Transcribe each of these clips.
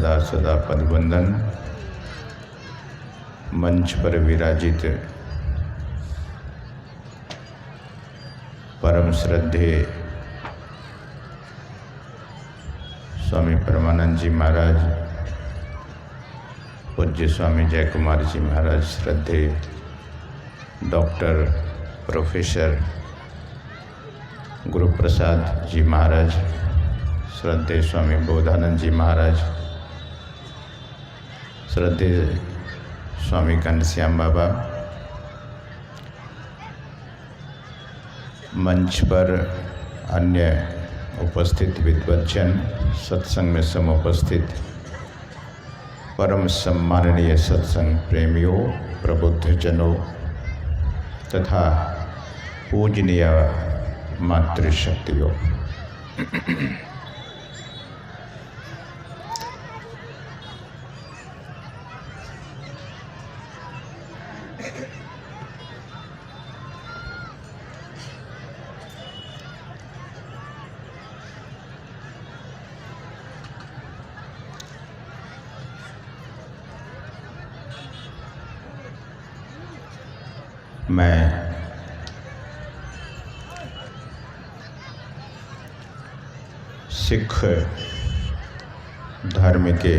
सदा सदा पदवंदन। मंच पर विराजित परम श्रद्धे स्वामी परमानंद जी महाराज, पूज्य स्वामी जय कुमार जी महाराज, श्रद्धे डॉक्टर प्रोफेसर गुरु प्रसाद जी महाराज, श्रद्धे स्वामी बोधानंद जी महाराज, श्रद्धे स्वामी घनश्याम बाबा, मंच पर अन्य उपस्थित विद्वज्जन, सत्संग में समुपस्थित परम सम्माननीय सत्संग प्रेमियों, प्रबुद्धजनों तथा पूजनीय मातृशक्तियों, मैं सिख धर्म के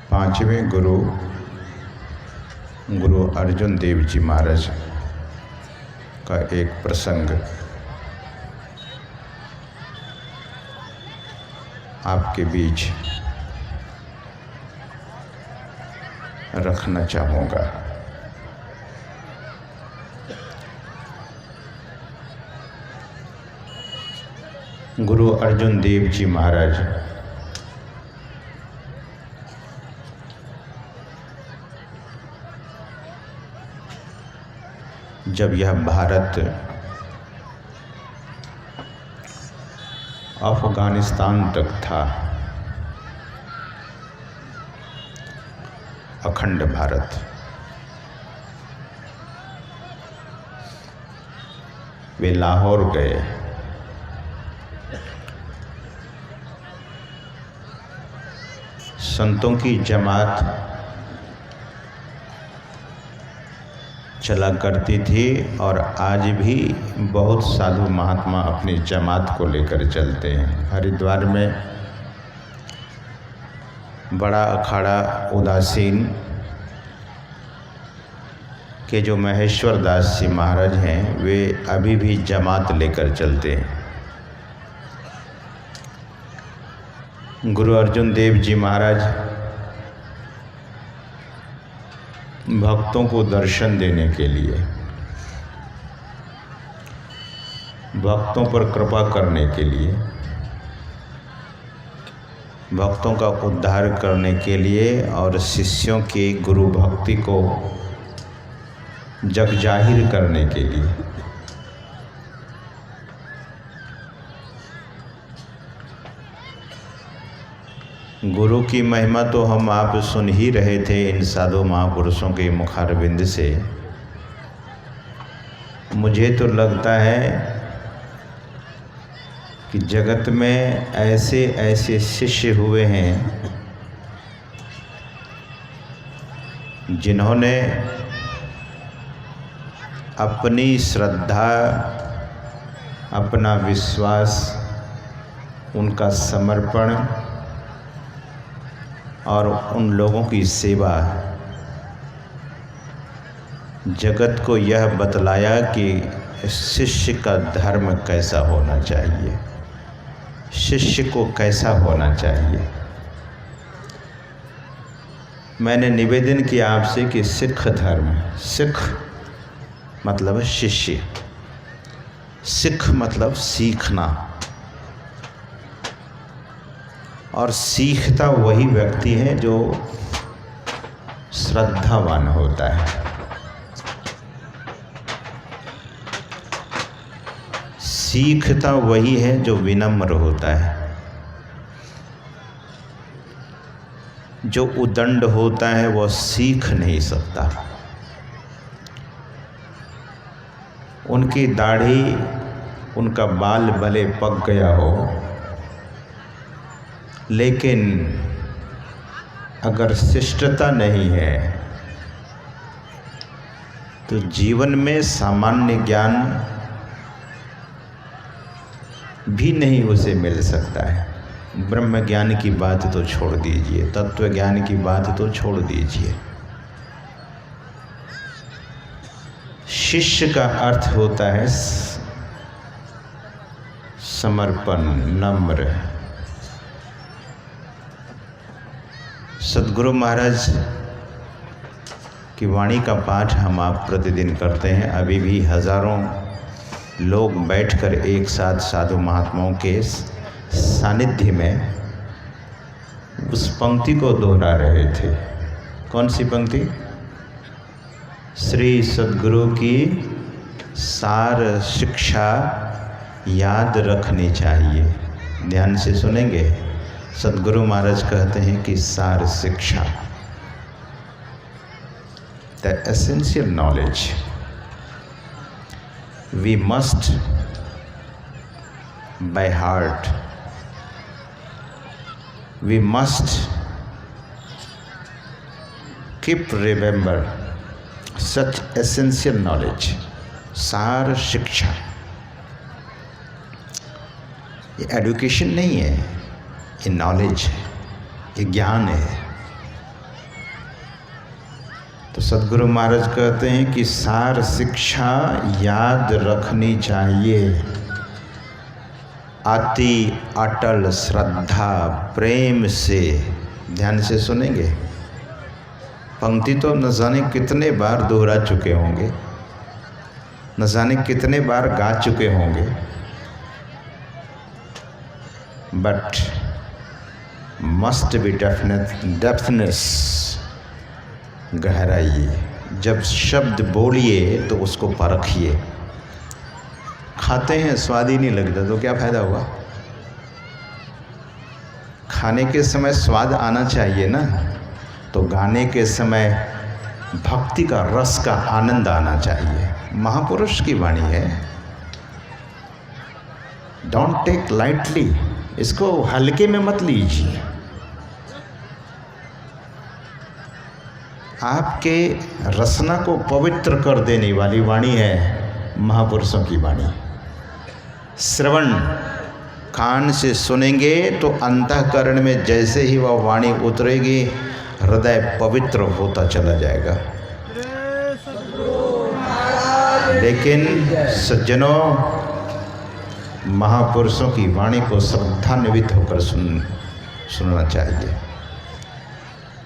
पांचवें गुरु अर्जुन देव जी महाराज का एक प्रसंग आपके बीच रखना चाहूँगा। गुरु अर्जुन देव जी महाराज जब यह भारत अफगानिस्तान तक था, अखंड भारत, वे लाहौर गए। संतों की जमात चला करती थी और आज भी बहुत साधु महात्मा अपनी जमात को लेकर चलते हैं। हरिद्वार में बड़ा अखाड़ा उदासीन के जो महेश्वर दास जी महाराज हैं, वे अभी भी जमात लेकर चलते हैं। गुरु अर्जुन देव जी महाराज भक्तों को दर्शन देने के लिए, भक्तों पर कृपा करने के लिए, भक्तों का उद्धार करने के लिए और शिष्यों की गुरु भक्ति को जग जाहिर करने के लिए गुरु की महिमा तो हम आप सुन ही रहे थे इन साधु महापुरुषों के मुखारविंद से। मुझे तो लगता है कि जगत में ऐसे ऐसे शिष्य हुए हैं जिन्होंने अपनी श्रद्धा, अपना विश्वास, उनका समर्पण और उन लोगों की सेवा जगत को यह बतलाया कि शिष्य का धर्म कैसा होना चाहिए, शिष्य को कैसा होना चाहिए। मैंने निवेदन किया आपसे कि सिख धर्म, सिख मतलब शिष्य, सिख मतलब सीखना, और सीखता वही व्यक्ति है जो श्रद्धावान होता है। सीखता वही है जो विनम्र होता है। जो उदंड होता है वह सीख नहीं सकता। उनकी दाढ़ी उनका बाल भले पक गया हो, लेकिन अगर शिष्टता नहीं है तो जीवन में सामान्य ज्ञान भी नहीं उसे मिल सकता है। ब्रह्म ज्ञान की बात तो छोड़ दीजिए, तत्व ज्ञान की बात तो छोड़ दीजिए। शिष्य का अर्थ होता है समर्पण, नम्र। सद्गुरु महाराज की वाणी का पाठ हम आप प्रतिदिन करते हैं। अभी भी हजारों लोग बैठकर एक साथ साधु महात्माओं के सानिध्य में उस पंक्ति को दोहरा रहे थे। कौन सी पंक्ति? श्री सद्गुरु की सार शिक्षा याद रखनी चाहिए। ध्यान से सुनेंगे। सद्गुरु महाराज कहते हैं कि सार शिक्षा, the essential knowledge we must by heart, we must keep remember such essential knowledge, सार शिक्षा। ये एडुकेशन नहीं है, ये नॉलेज है, ये ज्ञान है। तो सद्गुरु महाराज कहते हैं कि सार शिक्षा याद रखनी चाहिए। अति अटल श्रद्धा प्रेम से, ध्यान से सुनेंगे। पंक्ति तो न जाने कितने बार दोहरा चुके होंगे, न जाने कितने बार गा चुके होंगे, बट मस्ट बी डेप्थनेस, गहराई। जब शब्द बोलिए तो उसको परखिए। खाते हैं स्वाद ही नहीं लगता तो क्या फ़ायदा हुआ? खाने के समय स्वाद आना चाहिए ना, तो गाने के समय भक्ति का रस का आनंद आना चाहिए। महापुरुष की वाणी है, डोंट टेक लाइटली, इसको हल्के में मत लीजिए। आपके रसना को पवित्र कर देने वाली वाणी है महापुरुषों की वाणी। श्रवण कान से सुनेंगे तो अंतःकरण में जैसे ही वह वाणी उतरेगी, हृदय पवित्र होता चला जाएगा। लेकिन सज्जनों, महापुरुषों की वाणी को श्रद्धान्वित होकर सुनना चाहिए।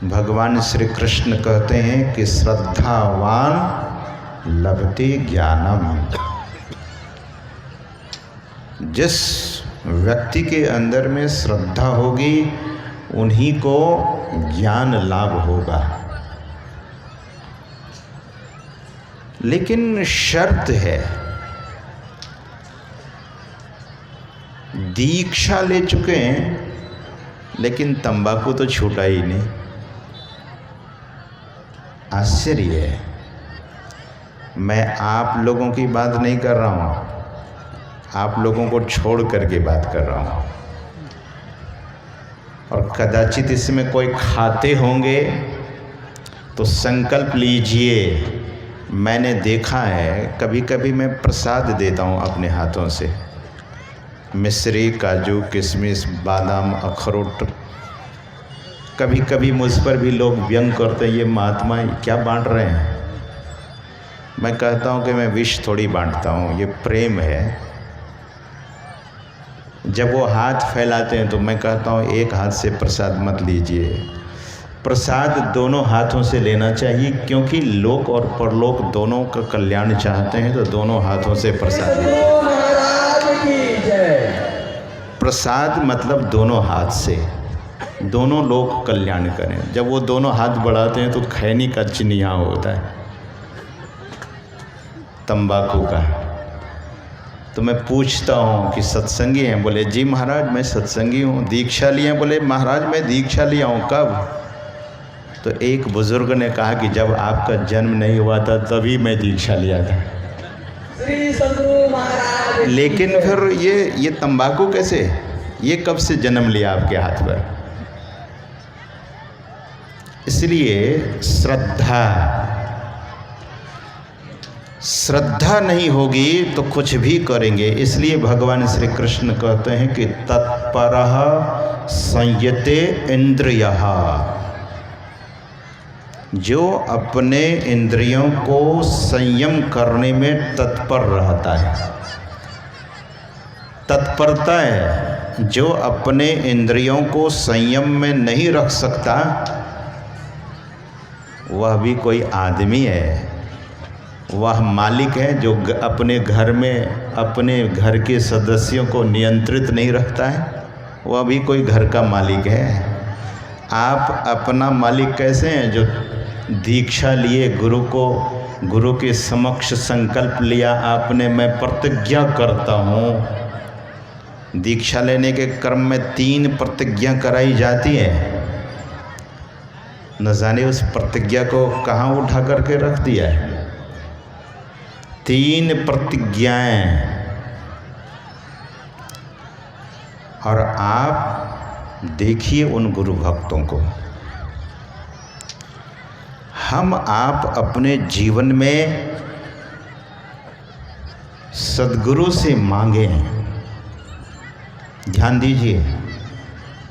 भगवान श्री कृष्ण कहते हैं कि श्रद्धावान लभते ज्ञानम। जिस व्यक्ति के अंदर में श्रद्धा होगी उन्हीं को ज्ञान लाभ होगा। लेकिन शर्त है, दीक्षा ले चुके हैं लेकिन तंबाकू तो छूटा ही नहीं। आश्चर्य है। मैं आप लोगों की बात नहीं कर रहा हूँ, आप लोगों को छोड़ करके बात कर रहा हूँ। और कदाचित इसमें कोई खाते होंगे तो संकल्प लीजिए। मैंने देखा है, कभी कभी मैं प्रसाद देता हूँ अपने हाथों से, मिश्री, काजू, किशमिश, बादाम, अखरोट। कभी कभी मुझ पर भी लोग व्यंग करते हैं, ये महात्मा क्या बांट रहे हैं। मैं कहता हूँ कि मैं विष थोड़ी बांटता हूँ, ये प्रेम है। जब वो हाथ फैलाते हैं तो मैं कहता हूँ एक हाथ से प्रसाद मत लीजिए, प्रसाद दोनों हाथों से लेना चाहिए, क्योंकि लोक और परलोक दोनों का कल्याण चाहते हैं। तो दोनों हाथों से प्रसाद लीजिए। प्रसाद मतलब दोनों हाथ से, दोनों लोग कल्याण करें। जब वो दोनों हाथ बढ़ाते हैं तो खैनी का चिन्ह यहाँ होता है, तंबाकू का। तो मैं पूछता हूँ कि सत्संगी हैं? बोले जी महाराज मैं सत्संगी हूँ। दीक्षा लिए? बोले महाराज मैं दीक्षा लिया हूँ। कब? तो एक बुज़ुर्ग ने कहा कि जब आपका जन्म नहीं हुआ था तभी मैं दीक्षा लिया था। श्री सद्गुरु महाराज। लेकिन फिर ये तंबाकू कैसे, ये कब से जन्म लिया आपके हाथ पर? इसलिए श्रद्धा नहीं होगी तो कुछ भी करेंगे। इसलिए भगवान श्री कृष्ण कहते हैं कि तत्परः संयते इंद्रियः, जो अपने इंद्रियों को संयम करने में तत्पर रहता है। तत्परता है, जो अपने इंद्रियों को संयम में नहीं रख सकता वह भी कोई आदमी है, वह मालिक है। जो अपने घर में अपने घर के सदस्यों को नियंत्रित नहीं रखता है वह भी कोई घर का मालिक है। आप अपना मालिक कैसे हैं? जो दीक्षा लिए, गुरु के समक्ष संकल्प लिया आपने, मैं प्रतिज्ञा करता हूँ। दीक्षा लेने के क्रम में 3 प्रतिज्ञा कराई जाती है। न जाने उस प्रतिज्ञा को कहाँ उठा करके रख दिया है। 3 प्रतिज्ञाएं, और आप देखिए उन गुरु भक्तों को। हम आप अपने जीवन में सद्गुरु से मांगे, ध्यान दीजिए,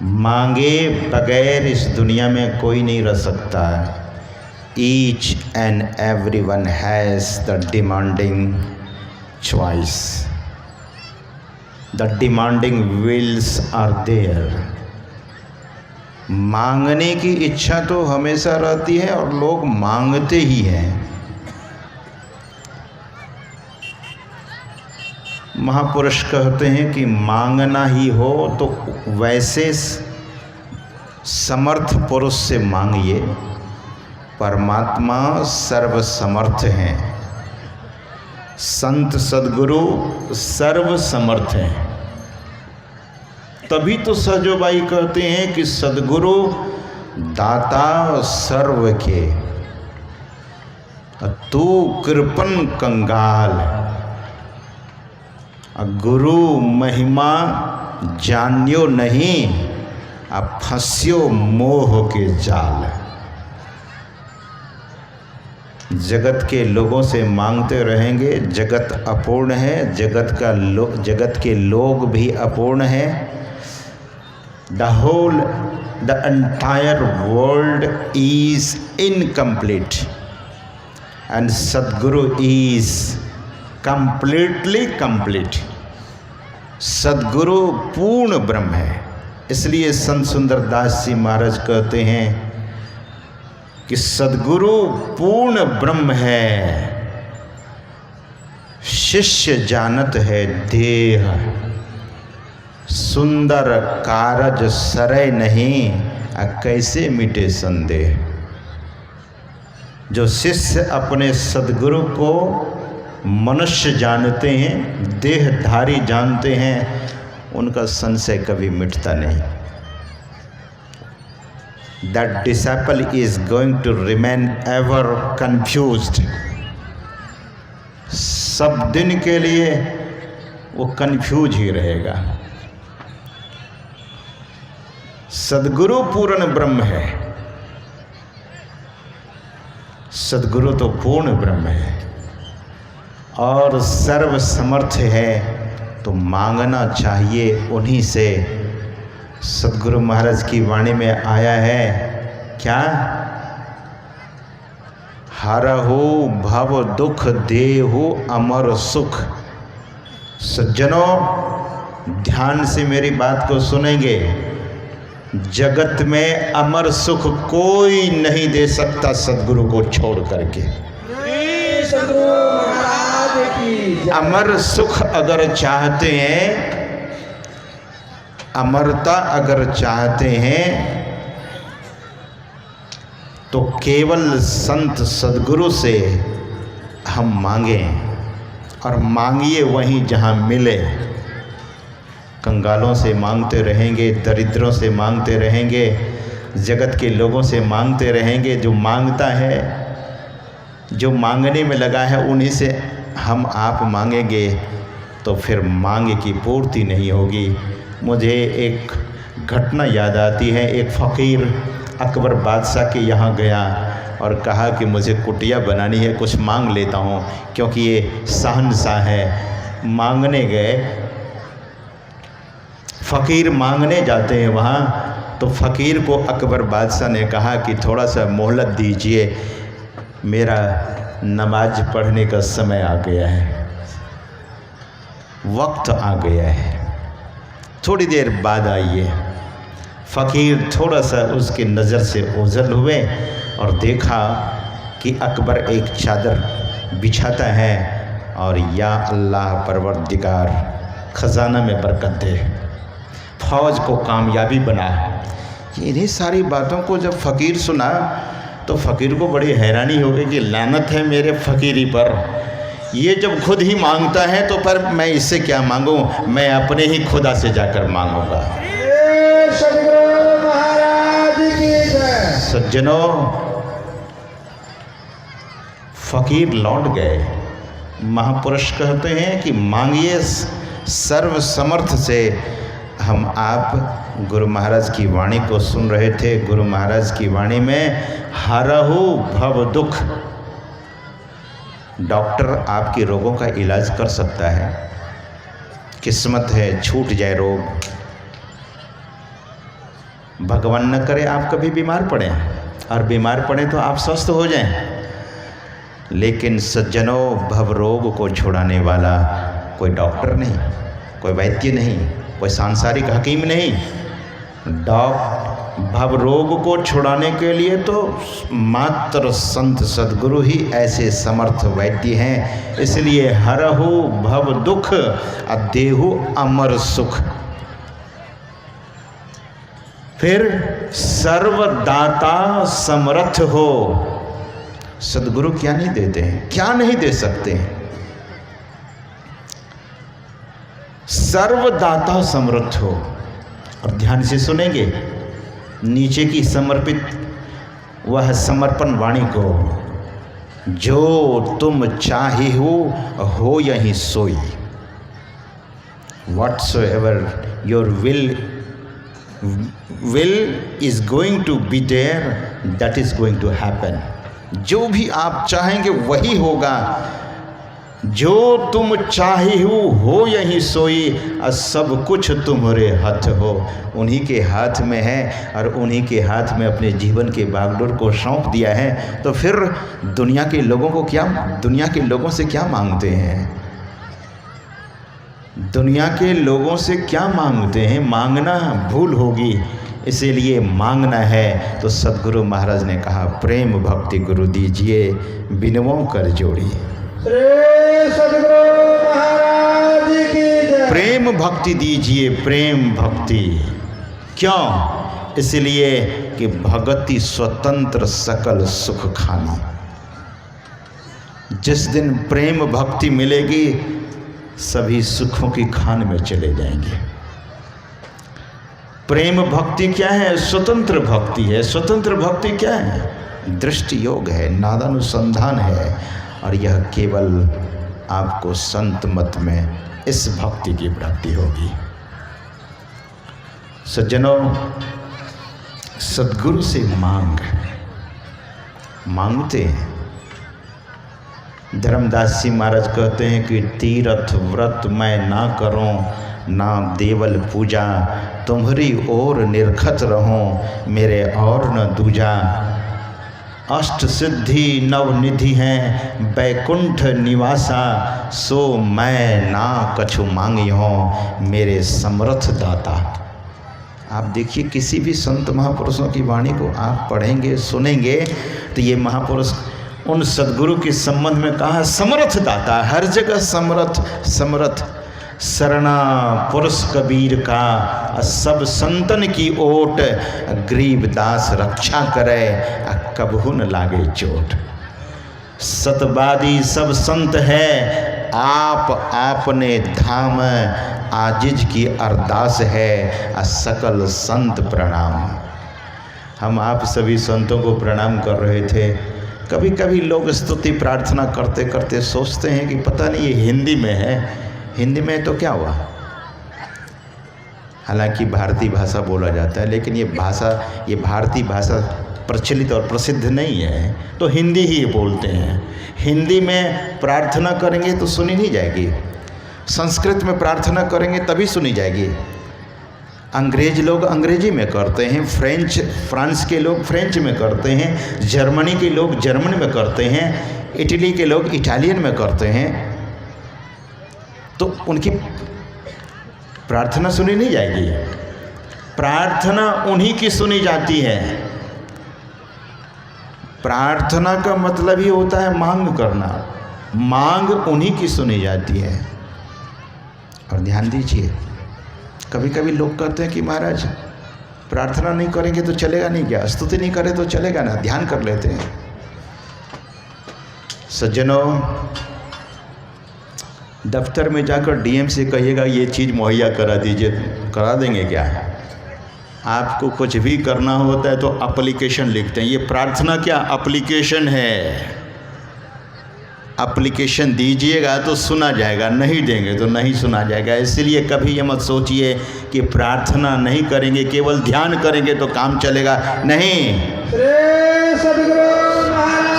मांगे बगैर इस दुनिया में कोई नहीं रह सकता। Each and everyone has the demanding choice. The demanding wills are there. मांगने की इच्छा तो हमेशा रहती है और लोग मांगते ही हैं। महापुरुष कहते हैं कि मांगना ही हो तो वैसे समर्थ पुरुष से मांगिए। परमात्मा सर्व समर्थ हैं, संत सद्गुरु सर्व समर्थ हैं। तभी तो सहजोबाई कहते हैं कि सद्गुरु दाता सर्व के, तू कृपन कंगाल। गुरु महिमा जानियो नहीं, अब फंसियो मोह के जाल। जगत के लोगों से मांगते रहेंगे, जगत अपूर्ण है, जगत के लोग भी अपूर्ण हैं। the entire world is incomplete and Sadguru is completely complete. सद्गुरु पूर्ण ब्रह्म है। इसलिए संत सुंदरदास जी महाराज कहते हैं कि सद्गुरु पूर्ण ब्रह्म है, शिष्य जानत है देह। सुंदर कारज सरय नहीं, कैसे मिटे संदेह। जो शिष्य अपने सद्गुरु को मनुष्य जानते हैं, देहधारी जानते हैं, उनका संशय कभी मिटता नहीं। That disciple is going to remain ever confused. सब दिन के लिए वो कंफ्यूज ही रहेगा। सद्गुरु पूर्ण ब्रह्म है, सद्गुरु तो पूर्ण ब्रह्म है और सर्व समर्थ है, तो मांगना चाहिए उन्हीं से। सद्गुरु महाराज की वाणी में आया है क्या? हरहु भव दुख देहु अमर सुख। सज्जनों, ध्यान से मेरी बात को सुनेंगे। जगत में अमर सुख कोई नहीं दे सकता सद्गुरु को छोड़ करके। अमर सुख अगर चाहते हैं, अमरता अगर चाहते हैं, तो केवल संत सद्गुरु से हम मांगें, और मांगिए वहीं जहाँ मिले। कंगालों से मांगते रहेंगे, दरिद्रों से मांगते रहेंगे, जगत के लोगों से मांगते रहेंगे। जो मांगता है, जो मांगने में लगा है, उन्हीं से हम आप मांगेंगे तो फिर मांग की पूर्ति नहीं होगी। मुझे एक घटना याद आती है। एक फ़कीर अकबर बादशाह के यहाँ गया और कहा कि मुझे कुटिया बनानी है, कुछ मांग लेता हूँ, क्योंकि ये शहंशाह है। मांगने गए, फ़कीर मांगने जाते हैं वहाँ, तो फ़कीर को अकबर बादशाह ने कहा कि थोड़ा सा मोहलत दीजिए, मेरा नमाज पढ़ने का समय आ गया है, वक्त आ गया है, थोड़ी देर बाद आइए। फ़कीर थोड़ा सा उसकी नज़र से ओझल हुए और देखा कि अकबर एक चादर बिछाता है और या अल्लाह परवरदिगार ख़जाना में बरकत दे, फ़ौज को कामयाबी बना। इन्हीं सारी बातों को जब फ़कीर सुना तो फ़कीर को बड़ी हैरानी हो गई कि लानत है मेरे फ़कीरी पर, ये जब खुद ही मांगता है तो पर मैं इससे क्या मांगूं, मैं अपने ही खुदा से जाकर मांगूंगा। सद्गुरु महाराज की जय। सज्जनों, फ़कीर लौट गए। महापुरुष कहते हैं कि मांगिए सर्व समर्थ से। हम आप गुरु महाराज की वाणी को सुन रहे थे। गुरु महाराज की वाणी में हरहु भव दुख, डॉक्टर आपके रोगों का इलाज कर सकता है। किस्मत है छूट जाए रोग, भगवान न करे आप कभी बीमार पड़े, और बीमार पड़े तो आप स्वस्थ हो जाएं। लेकिन सज्जनों, भव रोग को छुड़ाने वाला कोई डॉक्टर नहीं, कोई वैद्य नहीं, कोई सांसारिक हकीम नहीं। भव रोग को छुड़ाने के लिए तो मात्र संत सद्गुरु ही ऐसे समर्थ वैद्य हैं। इसलिए हरहु भव दुख अदेहु अमर सुख। फिर सर्वदाता समर्थ हो। सद्गुरु क्या नहीं देते हैं, क्या नहीं दे सकते हैं। सर्वदाता समर्थ हो। और ध्यान से सुनेंगे नीचे की समर्पित वह समर्पण वाणी को, जो तुम चाहे हो यही सोई। Whatsoever your will is going to be there, that is going to happen। जो भी आप चाहेंगे वही होगा। जो तुम चाहे हो यही सोई, और सब कुछ तुम्हारे हाथ हो। उन्हीं के हाथ में है और उन्हीं के हाथ में अपने जीवन के बागडोर को सौंप दिया है। तो फिर दुनिया के लोगों को क्या, दुनिया के लोगों से क्या मांगते हैं? दुनिया के लोगों से क्या मांगते हैं? मांगना भूल होगी। इसीलिए मांगना है तो सद्गुरु महाराज ने कहा, प्रेम भक्ति गुरु दीजिए, बिनवों कर जोड़ी। सद्गुरु महाराज की जय। प्रेम भक्ति दीजिए, प्रेम भक्ति। क्यों? इसलिए कि भगति स्वतंत्र सकल सुख खानी। जिस दिन प्रेम भक्ति मिलेगी, सभी सुखों की खान में चले जाएंगे। प्रेम भक्ति क्या है? स्वतंत्र भक्ति है। स्वतंत्र भक्ति क्या है? दृष्टि योग है, नादानुसंधान है, और यह केवल आपको संत मत में इस भक्ति की प्राप्ति होगी। सज्जनों, सद्गुरु से मांगते हैं। धर्मदास जी महाराज कहते हैं कि तीर्थ व्रत मैं ना करूं, ना देवल पूजा, तुम्हारी ओर निरखत रहूं, मेरे और न दूजा। अष्ट सिद्धि नवनिधि हैं, बैकुंठ निवासा, सो मैं ना कछु मांगी हूँ, मेरे समर्थ दाता। आप देखिए, किसी भी संत महापुरुषों की वाणी को आप पढ़ेंगे, सुनेंगे, तो ये महापुरुष उन सद्गुरु के संबंध में कहा समर्थ दाता। हर जगह समर्थ समर्थ। शरणा पुरुष कबीर का, सब संतन की ओट, गरीबदास रक्षा करे, कबहू न लागे चोट। सतवादी सब संत है, आप आपने धाम, आजिज की अरदास है, सकल संत प्रणाम। हम आप सभी संतों को प्रणाम कर रहे थे। कभी कभी लोग स्तुति प्रार्थना करते करते सोचते हैं कि पता नहीं ये हिंदी में है, हिंदी में तो क्या हुआ। हालांकि भारतीय भाषा बोला जाता है, लेकिन ये भारतीय भाषा प्रचलित और प्रसिद्ध नहीं है, तो हिंदी ही बोलते हैं। हिंदी में प्रार्थना करेंगे तो सुनी नहीं जाएगी, संस्कृत में प्रार्थना करेंगे तभी सुनी जाएगी। अंग्रेज लोग अंग्रेजी में करते हैं, फ्रांस के लोग फ्रेंच में करते हैं, जर्मनी के लोग जर्मन में करते हैं, इटली के लोग इटालियन में करते हैं, तो उनकी प्रार्थना सुनी नहीं जाएगी। प्रार्थना उन्हीं की सुनी जाती है। प्रार्थना का मतलब ही होता है मांग करना, मांग उन्हीं की सुनी जाती है। और ध्यान दीजिए, कभी कभी लोग कहते हैं कि महाराज प्रार्थना नहीं करेंगे तो चलेगा नहीं क्या, स्तुति नहीं करें तो चलेगा ना, ध्यान कर लेते हैं। सज्जनों, दफ्तर में जाकर डीएम से कहिएगा ये चीज़ मुहैया करा दीजिए, करा देंगे क्या। आपको कुछ भी करना होता है तो एप्लीकेशन लिखते हैं, ये प्रार्थना क्या एप्लीकेशन है। एप्लीकेशन दीजिएगा तो सुना जाएगा, नहीं देंगे तो नहीं सुना जाएगा। इसलिए कभी ये मत सोचिए कि प्रार्थना नहीं करेंगे, केवल ध्यान करेंगे तो काम चलेगा, नहीं।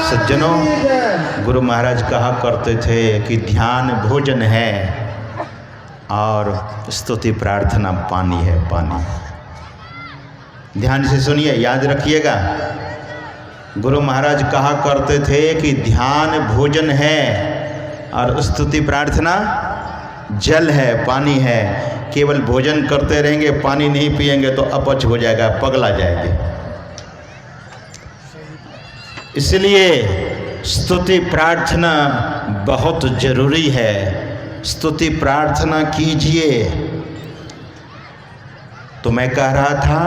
सज्जनों, गुरु महाराज कहा करते थे कि ध्यान भोजन है और स्तुति प्रार्थना पानी है, पानी। ध्यान से सुनिए, याद रखिएगा। गुरु महाराज कहा करते थे कि ध्यान भोजन है और स्तुति प्रार्थना जल है, पानी है। केवल भोजन करते रहेंगे, पानी नहीं पिएंगे तो अपच हो जाएगा, पगला जाएंगे। इसलिए स्तुति प्रार्थना बहुत जरूरी है। स्तुति प्रार्थना कीजिए। तो मैं कह रहा था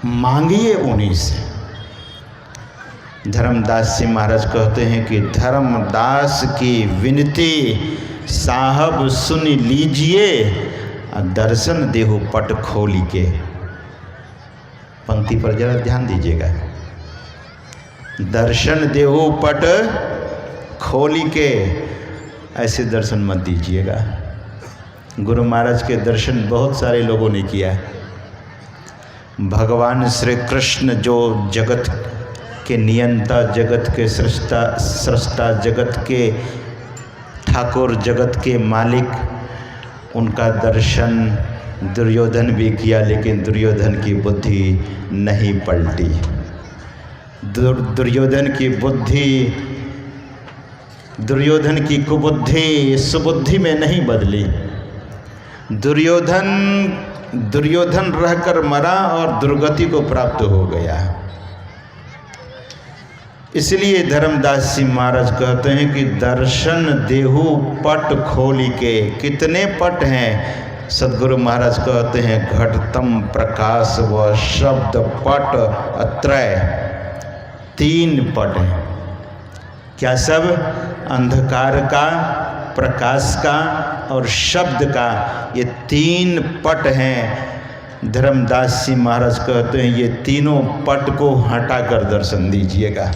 मांगिए उन्हीं से। धर्मदास जी महाराज कहते हैं कि धर्मदास की विनती साहब सुन लीजिए, दर्शन देहु पट खोली के। पंक्ति पर जरा ध्यान दीजिएगा, दर्शन देहु पट खोली के। ऐसे दर्शन मत दीजिएगा। गुरु महाराज के दर्शन बहुत सारे लोगों ने किया। भगवान श्री कृष्ण जो जगत के नियंता, जगत के सृष्टा, जगत के ठाकुर, जगत के मालिक, उनका दर्शन दुर्योधन भी किया, लेकिन दुर्योधन की बुद्धि नहीं पलटी। दुर्योधन की कुबुद्धि सुबुद्धि में नहीं बदली। दुर्योधन रहकर मरा और दुर्गति को प्राप्त हो गया। इसलिए धर्मदास जी महाराज कहते हैं कि दर्शन देहु पट खोली के। कितने पट हैं? सदगुरु महाराज कहते हैं घटतम प्रकाश व शब्द पट अत्रय। 3 पट हैं। क्या सब? अंधकार का, प्रकाश का और शब्द का, ये 3 पट हैं। धर्मदास जी महाराज कहते हैं ये तीनों पट को हटाकर दर्शन दीजिएगा।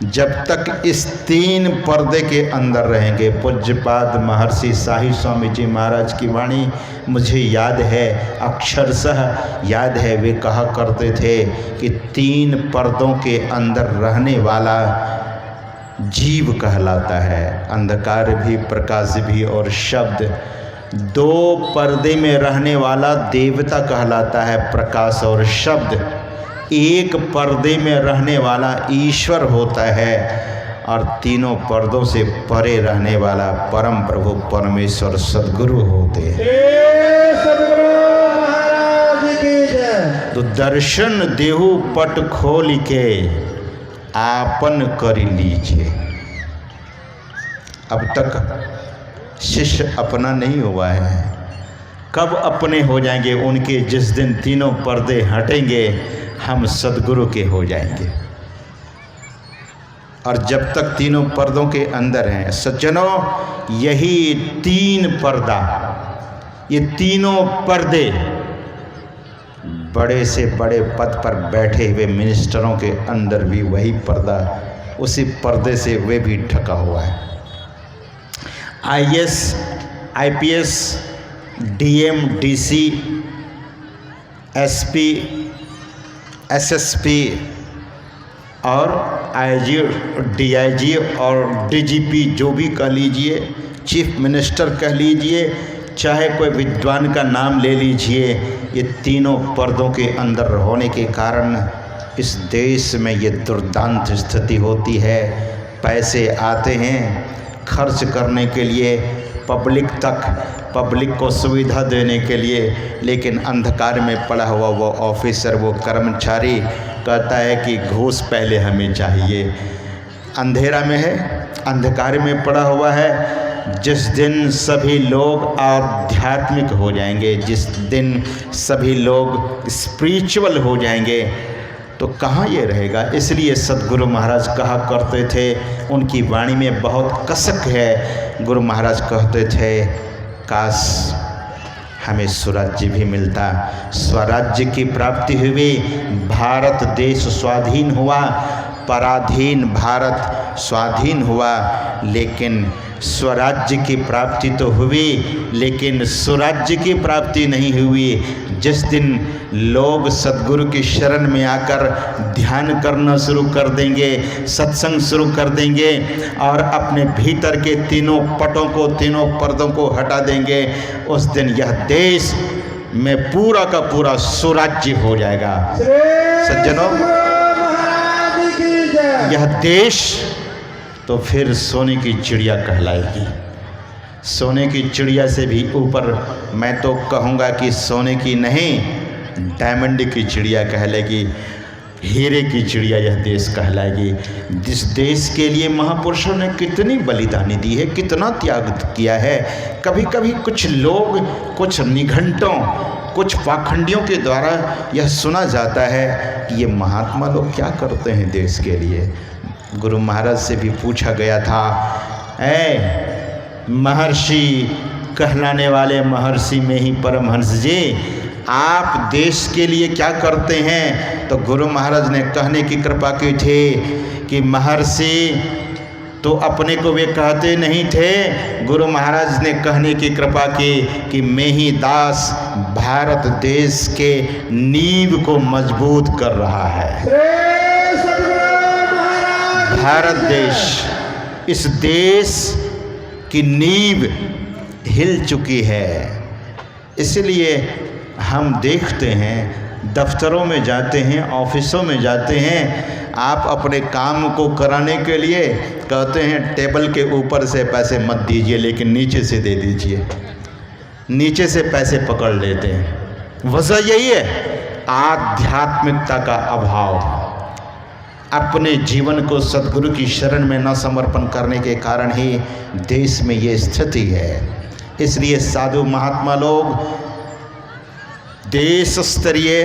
जब तक इस 3 पर्दे के अंदर रहेंगे, पूज्यपाद महर्षि शाही स्वामी जी महाराज की वाणी मुझे याद है, अक्षरशः याद है। वे कहा करते थे कि 3 पर्दों के अंदर रहने वाला जीव कहलाता है, अंधकार भी, प्रकाश भी और शब्द। 2 पर्दे में रहने वाला देवता कहलाता है, प्रकाश और शब्द। 1 पर्दे में रहने वाला ईश्वर होता है और तीनों पर्दों से परे रहने वाला परम प्रभु परमेश्वर सद्गुरु होते हैं। तो दर्शन देहु पट खोल के आपन कर लीजिए। अब तक शिष्य अपना नहीं हुआ है, कब अपने हो जाएंगे? उनके जिस दिन तीनों पर्दे हटेंगे हम सद्गुरु के हो जाएंगे। और जब तक तीनों पर्दों के अंदर हैं सज्जनों, यही 3 पर्दा, ये तीनों पर्दे बड़े से बड़े पद पर बैठे हुए मिनिस्टरों के अंदर भी वही पर्दा, उसी पर्दे से वे भी ढका हुआ है। IAS, IPS, DM, DC, SP, SSP और IG, DIG और DGP जो भी कह लीजिए, चीफ मिनिस्टर कह लीजिए, चाहे कोई विद्वान का नाम ले लीजिए, ये तीनों पर्दों के अंदर होने के कारण इस देश में ये दुर्दांत स्थिति होती है। पैसे आते हैं खर्च करने के लिए पब्लिक तक, पब्लिक को सुविधा देने के लिए, लेकिन अंधकार में पड़ा हुआ वो ऑफिसर, वो कर्मचारी कहता है कि घूस पहले हमें चाहिए। अंधेरा में है, अंधकार में पड़ा हुआ है। जिस दिन सभी लोग आध्यात्मिक हो जाएंगे, जिस दिन सभी लोग स्पिरिचुअल हो जाएंगे, तो कहाँ ये रहेगा। इसलिए सदगुरु महाराज कहा करते थे, उनकी वाणी में बहुत कसक है। गुरु महाराज कहते थे, काश हमें स्वराज्य भी मिलता। स्वराज्य की प्राप्ति हुई, भारत देश स्वाधीन हुआ, पराधीन भारत स्वाधीन हुआ, लेकिन स्वराज्य की प्राप्ति तो हुई, लेकिन स्वराज्य की प्राप्ति नहीं हुई। जिस दिन लोग सद्गुरु की शरण में आकर ध्यान करना शुरू कर देंगे, सत्संग शुरू कर देंगे और अपने भीतर के तीनों पटों को, तीनों पर्दों को हटा देंगे, उस दिन यह देश में पूरा का पूरा स्वराज्य हो जाएगा। सज्जनों, यह देश तो फिर सोने की चिड़िया कहलाएगी। सोने की चिड़िया से भी ऊपर मैं तो कहूँगा कि सोने की नहीं, डायमंड की चिड़िया कहलाएगी, हीरे की चिड़िया यह देश कहलाएगी। जिस देश के लिए महापुरुषों ने कितनी बलिदानी दी है, कितना त्याग किया है। कभी कभी कुछ लोग, कुछ निघंटों, कुछ पाखंडियों के द्वारा यह सुना जाता है कि ये महात्मा लोग क्या करते हैं देश के लिए। गुरु महाराज से भी पूछा गया था, ऐ महर्षि कहलाने वाले महर्षि में ही परमहंस जी, आप देश के लिए क्या करते हैं। तो गुरु महाराज ने कहने की कृपा की थी कि महर्षि तो अपने को वे कहते नहीं थे। गुरु महाराज ने कहने की कृपा की कि मैं ही दास भारत देश के नींव को मजबूत कर रहा है। भारत देश, इस देश की नींव हिल चुकी है। इसलिए हम देखते हैं, दफ्तरों में जाते हैं, ऑफिसों में जाते हैं, आप अपने काम को कराने के लिए कहते हैं टेबल के ऊपर से पैसे मत दीजिए, लेकिन नीचे से दे दीजिए। नीचे से पैसे पकड़ लेते हैं। वजह यही है, आध्यात्मिकता का अभाव। अपने जीवन को सद्गुरु की शरण में न समर्पण करने के कारण ही देश में ये स्थिति है। इसलिए साधु महात्मा लोग देश स्तरीय,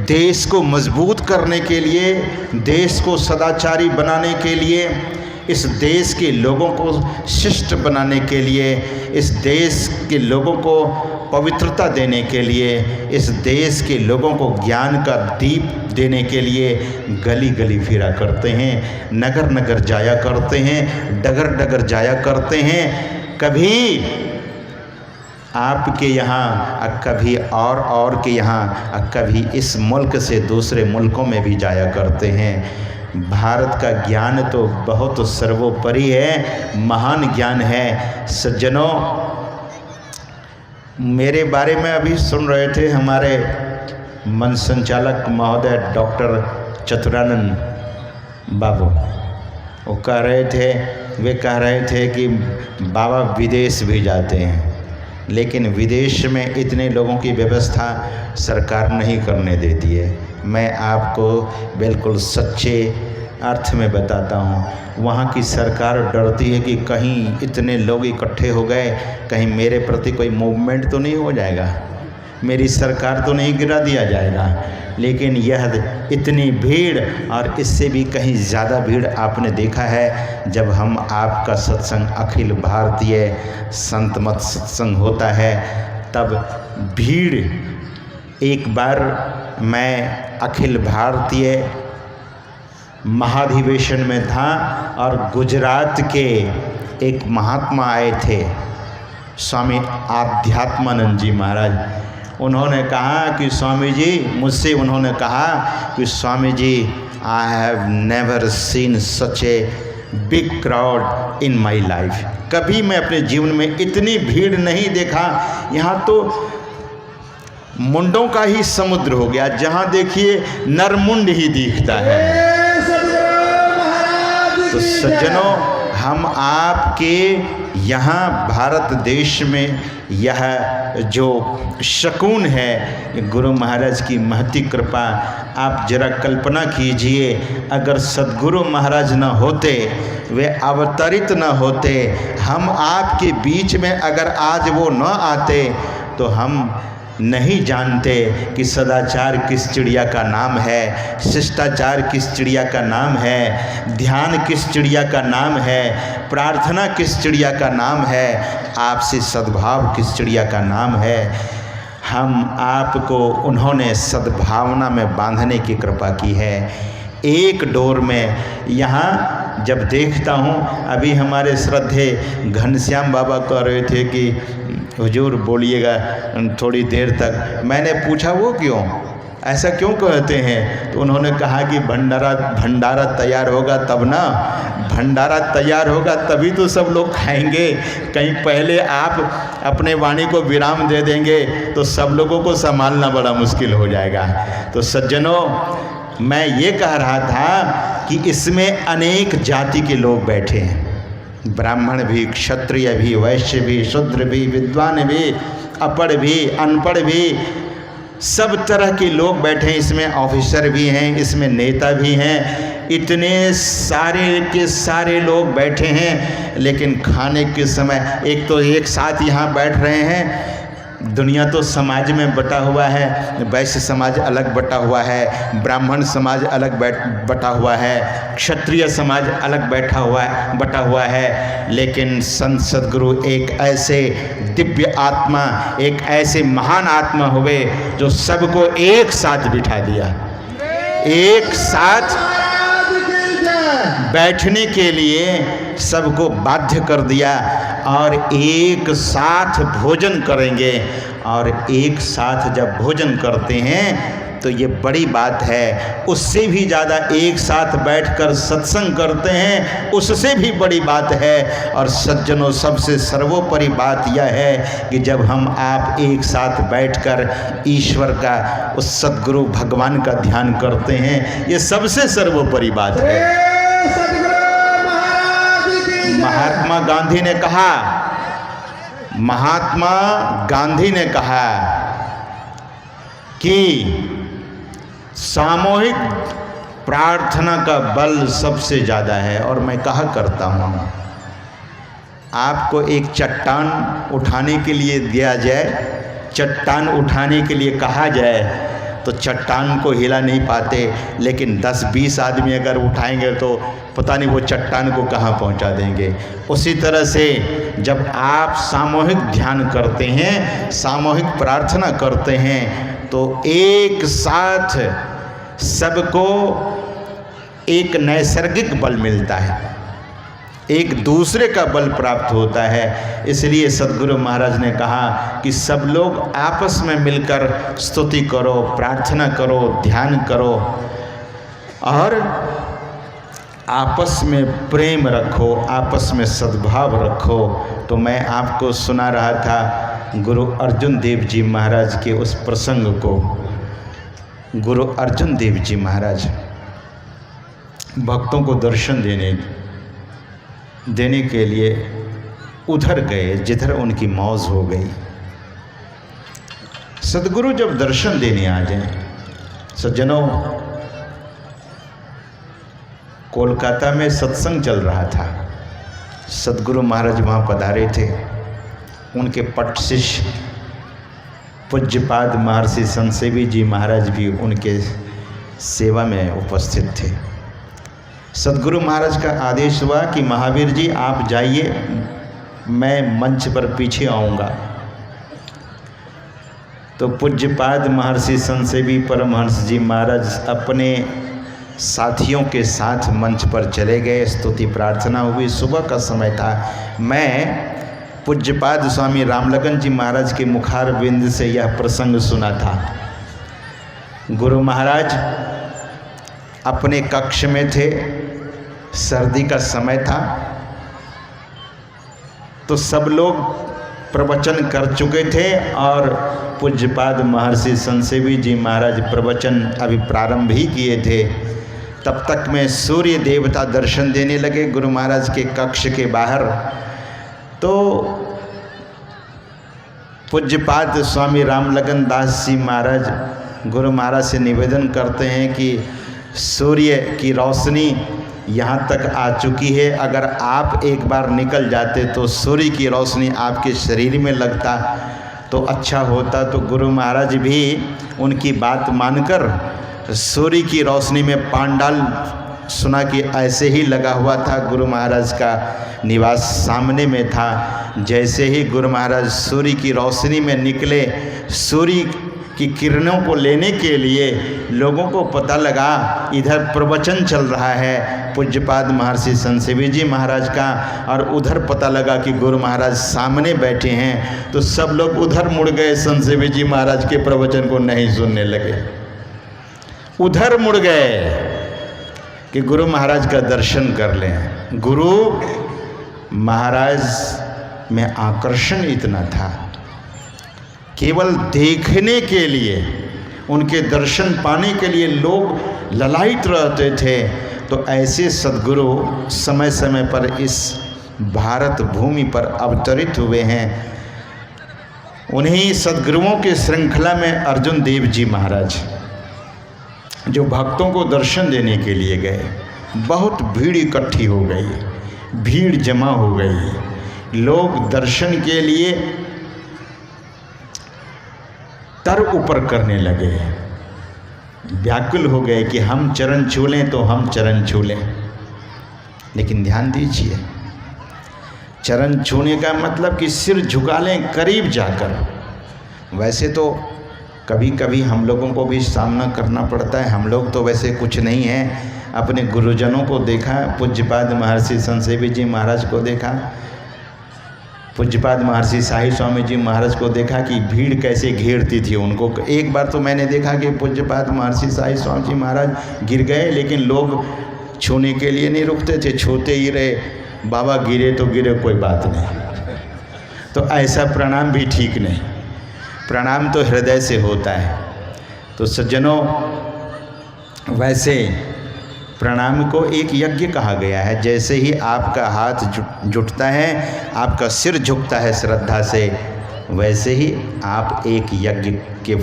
देश को मजबूत करने के लिए, देश को सदाचारी बनाने के लिए, इस देश के लोगों को शिष्ट बनाने के लिए, इस देश के लोगों को पवित्रता देने के लिए, इस देश के लोगों को ज्ञान का दीप देने के लिए गली गली फिरा करते हैं, नगर नगर जाया करते हैं, डगर डगर जाया करते हैं। कभी आपके यहाँ, कभी और के यहाँ, कभी इस मुल्क से दूसरे मुल्कों में भी जाया करते हैं। भारत का ज्ञान तो बहुत सर्वोपरि है, महान ज्ञान है। सज्जनों, मेरे बारे में अभी सुन रहे थे हमारे मन संचालक महोदय डॉक्टर चतुरानंद बाबू, वो कह रहे थे, वे कह रहे थे कि बाबा विदेश भी जाते हैं, लेकिन विदेश में इतने लोगों की व्यवस्था सरकार नहीं करने देती है। मैं आपको बिल्कुल सच्चे अर्थ में बताता हूँ, वहाँ की सरकार डरती है कि कहीं इतने लोग इकट्ठे हो गए, कहीं मेरे प्रति कोई मूवमेंट तो नहीं हो जाएगा, मेरी सरकार तो नहीं गिरा दिया जाएगा। लेकिन यह इतनी भीड़ और इससे भी कहीं ज़्यादा भीड़ आपने देखा है जब हम आपका सत्संग अखिल भारतीय संत मत सत्संग होता है, तब भीड़ एक बार मैं अखिल भारतीय महाधिवेशन में था और गुजरात के एक महात्मा आए थे, स्वामी आध्यात्मानंद जी महाराज। उन्होंने कहा कि स्वामी जी, मुझसे उन्होंने कहा कि Swami ji, I have never seen such a big crowd in my life. कभी मैं अपने जीवन में इतनी भीड़ नहीं देखा। यहाँ तो मुंडों का ही समुद्र हो गया, जहाँ देखिए नरमुंड ही दिखता है। तो सज्जनों, हम आपके यहाँ भारत देश में यह जो शकून है, गुरु महाराज की महती कृपा। आप जरा कल्पना कीजिए, अगर सद्गुरु महाराज न होते, वे अवतरित न होते, हम आपके बीच में अगर आज वो न आते, तो हम नहीं जानते कि सदाचार किस चिड़िया का नाम है, शिष्टाचार किस चिड़िया का नाम है, ध्यान किस चिड़िया का नाम है, प्रार्थना किस चिड़िया का नाम है, आपसे सद्भाव किस चिड़िया का नाम है। हम आपको उन्होंने सद्भावना में बांधने की कृपा की है, एक डोर में। यहाँ जब देखता हूँ, अभी हमारे श्रद्धे घनश्याम बाबा कह रहे थे कि हुजूर बोलिएगा थोड़ी देर तक। मैंने पूछा वो क्यों, ऐसा क्यों कहते हैं? तो उन्होंने कहा कि भंडारा तैयार होगा तब ना, भंडारा तैयार होगा तभी तो सब लोग खाएंगे। कहीं पहले आप अपने वाणी को विराम दे देंगे तो सब लोगों को संभालना बड़ा मुश्किल हो जाएगा। तो सज्जनों, मैं ये कह रहा था कि इसमें अनेक जाति के लोग बैठे हैं, ब्राह्मण भी, क्षत्रिय भी, वैश्य भी, शूद्र भी, विद्वान भी, अपढ़ भी, अनपढ़ भी, सब तरह के लोग बैठे हैं। इसमें ऑफिसर भी हैं, इसमें नेता भी हैं, इतने सारे के सारे लोग बैठे हैं। लेकिन खाने के समय एक तो एक साथ यहाँ बैठ रहे हैं। दुनिया तो समाज में बटा हुआ है, वैश्य समाज अलग बटा हुआ है, ब्राह्मण समाज अलग बटा हुआ है, क्षत्रिय समाज अलग बटा हुआ है। लेकिन संत सद्गुरु एक ऐसे दिव्य आत्मा, एक ऐसे महान आत्मा हुए जो सबको एक साथ बिठा दिया, एक साथ बैठने के लिए सबको बाध्य कर दिया, और एक साथ भोजन करेंगे। और एक साथ जब भोजन करते हैं तो ये बड़ी बात है। उससे भी ज़्यादा एक साथ बैठकर सत्संग करते हैं, उससे भी बड़ी बात है। और सज्जनों, सबसे सर्वोपरि बात यह है कि जब हम आप एक साथ बैठकर ईश्वर का, उस सद्गुरु भगवान का ध्यान करते हैं, ये सबसे सर्वोपरि बात है। महात्मा गांधी ने कहा कि सामूहिक प्रार्थना का बल सबसे ज़्यादा है। और मैं कहा करता हूँ, आपको एक चट्टान उठाने के लिए दिया जाए, चट्टान उठाने के लिए कहा जाए तो चट्टान को हिला नहीं पाते, लेकिन 10-20 आदमी अगर उठाएंगे तो पता नहीं वो चट्टान को कहाँ पहुँचा देंगे। उसी तरह से जब आप सामूहिक ध्यान करते हैं, सामूहिक प्रार्थना करते हैं, तो एक साथ सबको एक नैसर्गिक बल मिलता है, एक दूसरे का बल प्राप्त होता है। इसलिए सद्गुरु महाराज ने कहा कि सब लोग आपस में मिलकर स्तुति करो, प्रार्थना करो, ध्यान करो, और आपस में प्रेम रखो, आपस में सद्भाव रखो। तो मैं आपको सुना रहा था गुरु अर्जुन देव जी महाराज के उस प्रसंग को। गुरु अर्जुन देव जी महाराज भक्तों को दर्शन देने के लिए उधर गए जिधर उनकी मौज हो गई। सद्गुरु जब दर्शन देने आ जाए, सज्जनों, कोलकाता में सत्संग चल रहा था, सद्गुरु महाराज वहाँ पधारे थे। उनके पट शिष्य पूज्यपाद महर्षि संतसेवी जी महाराज भी उनके सेवा में उपस्थित थे। सद्गुरु महाराज का आदेश हुआ कि महावीर जी आप जाइए, मैं मंच पर पीछे आऊँगा। तो पूज्यपाद महर्षि संसेवी परमहंस जी महाराज अपने साथियों के साथ मंच पर चले गए। स्तुति प्रार्थना हुई, सुबह का समय था। मैं पूज्यपाद स्वामी रामलगन जी महाराज के मुखार बिंद से यह प्रसंग सुना था। गुरु महाराज अपने कक्ष में थे, सर्दी का समय था, तो सब लोग प्रवचन कर चुके थे और पूज्यपाद महर्षि संसेवी जी महाराज प्रवचन अभी प्रारंभ ही किए थे। तब तक में सूर्य देवता दर्शन देने लगे गुरु महाराज के कक्ष के बाहर। तो पूज्यपाद स्वामी रामलगन दास जी महाराज गुरु महाराज से निवेदन करते हैं कि सूर्य की रोशनी यहाँ तक आ चुकी है, अगर आप एक बार निकल जाते तो सूर्य की रोशनी आपके शरीर में लगता तो अच्छा होता। तो गुरु महाराज भी उनकी बात मानकर सूर्य की रोशनी में पांडाल सुना कि ऐसे ही लगा हुआ था। गुरु महाराज का निवास सामने में था। जैसे ही गुरु महाराज सूर्य की रोशनी में निकले, सूर्य की किरणों को लेने के लिए लोगों को पता लगा इधर प्रवचन चल रहा है पूज्यपाद महर्षि संसेवी जी महाराज का, और उधर पता लगा कि गुरु महाराज सामने बैठे हैं। तो सब लोग उधर मुड़ गए, संसेवी जी महाराज के प्रवचन को नहीं सुनने लगे। उधर मुड़ गए कि गुरु महाराज का दर्शन कर लें। गुरु महाराज में आकर्षण इतना था, केवल देखने के लिए, उनके दर्शन पाने के लिए लोग ललायित रहते थे। तो ऐसे सद्गुरु समय समय पर इस भारत भूमि पर अवतरित हुए हैं। उन्हीं सद्गुरुओं के श्रृंखला में अर्जुन देव जी महाराज जो भक्तों को दर्शन देने के लिए गए, बहुत भीड़ इकट्ठी हो गई, भीड़ जमा हो गई। लोग दर्शन के लिए तर ऊपर करने लगे, व्याकुल हो गए कि हम चरण छू लें तो हम चरण छू लें। लेकिन ध्यान दीजिए, चरण छूने का मतलब कि सिर झुका लें करीब जाकर। वैसे तो कभी कभी हम लोगों को भी सामना करना पड़ता है, हम लोग तो वैसे कुछ नहीं हैं। अपने गुरुजनों को देखा, पूज्यपाद महर्षि संसेवी जी महाराज को देखा, पूज्यपाद महर्षि शाही स्वामी जी महाराज को देखा कि भीड़ कैसे घेरती थी उनको। एक बार तो मैंने देखा कि पूज्यपाद महर्षि शाही स्वामी जी महाराज गिर गए, लेकिन लोग छूने के लिए नहीं रुकते थे, छूते ही रहे। बाबा गिरे तो गिरे, कोई बात नहीं। तो ऐसा प्रणाम भी ठीक नहीं, प्रणाम तो हृदय से होता है। तो सज्जनों, वैसे प्रणाम को एक यज्ञ कहा गया है। जैसे ही आपका हाथ जुटता है, आपका सिर झुकता है श्रद्धा से, वैसे ही आप एक यज्ञ के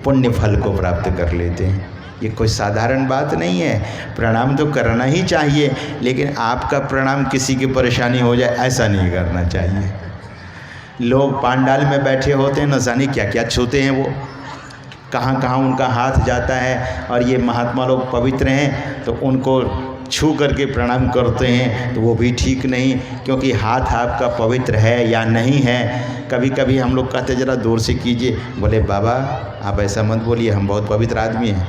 पुण्य फल को प्राप्त कर लेते हैं। ये कोई साधारण बात नहीं है। प्रणाम तो करना ही चाहिए, लेकिन आपका प्रणाम किसी की परेशानी हो जाए ऐसा नहीं करना चाहिए। लोग पांडाल में बैठे होते हैं, न जाने क्या क्या छूते हैं, वो कहाँ कहाँ उनका हाथ जाता है। और ये महात्मा लोग पवित्र हैं तो उनको छू करके प्रणाम करते हैं, तो वो भी ठीक नहीं, क्योंकि हाथ आपका पवित्र है या नहीं है। कभी कभी हम लोग कहते ज़रा दूर से कीजिए, बोले बाबा आप ऐसा मत बोलिए, हम बहुत पवित्र आदमी हैं।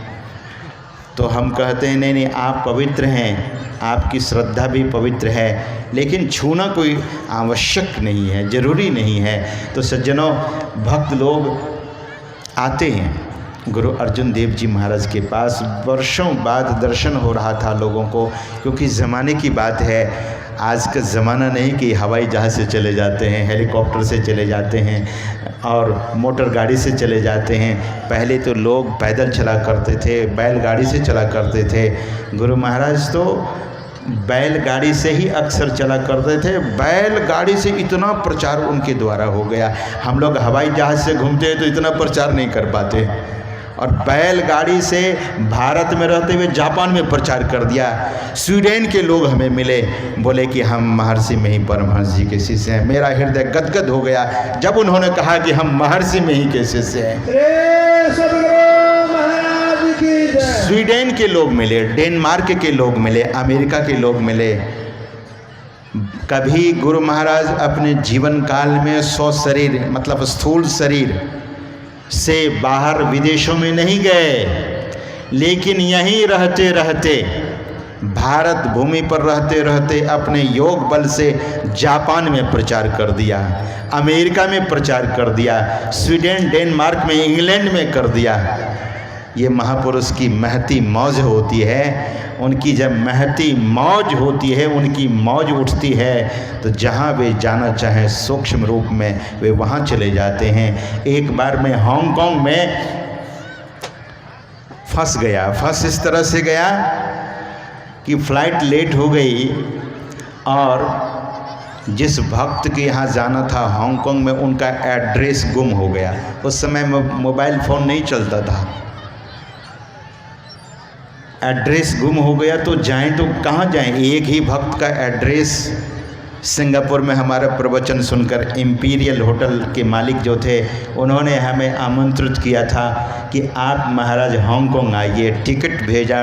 तो हम कहते हैं नहीं नहीं, आप पवित्र हैं, आपकी श्रद्धा भी पवित्र है, लेकिन छूना कोई आवश्यक नहीं है, ज़रूरी नहीं है। तो सज्जनों, भक्त लोग आते हैं गुरु अर्जुन देव जी महाराज के पास। वर्षों बाद दर्शन हो रहा था लोगों को, क्योंकि ज़माने की बात है। आज का ज़माना नहीं कि हवाई जहाज़ से चले जाते हैं, हेलीकॉप्टर से चले जाते हैं और मोटर गाड़ी से चले जाते हैं। पहले तो लोग पैदल चला करते थे, बैलगाड़ी से चला करते थे। गुरु महाराज तो बैलगाड़ी से ही अक्सर चला करते थे। बैलगाड़ी से इतना प्रचार उनके द्वारा हो गया। हम लोग हवाई जहाज़ से घूमते हैं तो इतना प्रचार नहीं कर पाते, और बैलगाड़ी से भारत में रहते हुए जापान में प्रचार कर दिया। स्वीडन के लोग हमें मिले, बोले कि हम महर्षि में ही परमहंस जी के शिष्य हैं। मेरा हृदय गदगद हो गया जब उन्होंने कहा कि हम महर्षि में ही के शिष्य हैं। स्वीडन के लोग मिले, डेनमार्क के लोग मिले, अमेरिका के लोग मिले। कभी गुरु महाराज अपने जीवन काल में 100 शरीर, मतलब स्थूल शरीर से बाहर विदेशों में नहीं गए, लेकिन यहीं रहते रहते, भारत भूमि पर रहते रहते अपने योग बल से जापान में प्रचार कर दिया, अमेरिका में प्रचार कर दिया, स्वीडन, डेनमार्क में, इंग्लैंड में कर दिया। ये महापुरुष की महती मौज होती है। उनकी जब महती मौज होती है, उनकी मौज उठती है, तो जहाँ वे जाना चाहें सूक्ष्म रूप में वे वहाँ चले जाते हैं। एक बार मैं हांगकांग में फंस गया। फंस इस तरह से गया कि फ़्लाइट लेट हो गई और जिस भक्त के यहाँ जाना था हांगकांग में, उनका एड्रेस गुम हो गया। उस समय मोबाइल फ़ोन नहीं चलता था। एड्रेस गुम हो गया तो जाएं तो कहाँ जाएं? एक ही भक्त का एड्रेस। सिंगापुर में हमारा प्रवचन सुनकर इंपीरियल होटल के मालिक जो थे, उन्होंने हमें आमंत्रित किया था कि आप महाराज हांगकांग आइए। टिकट भेजा,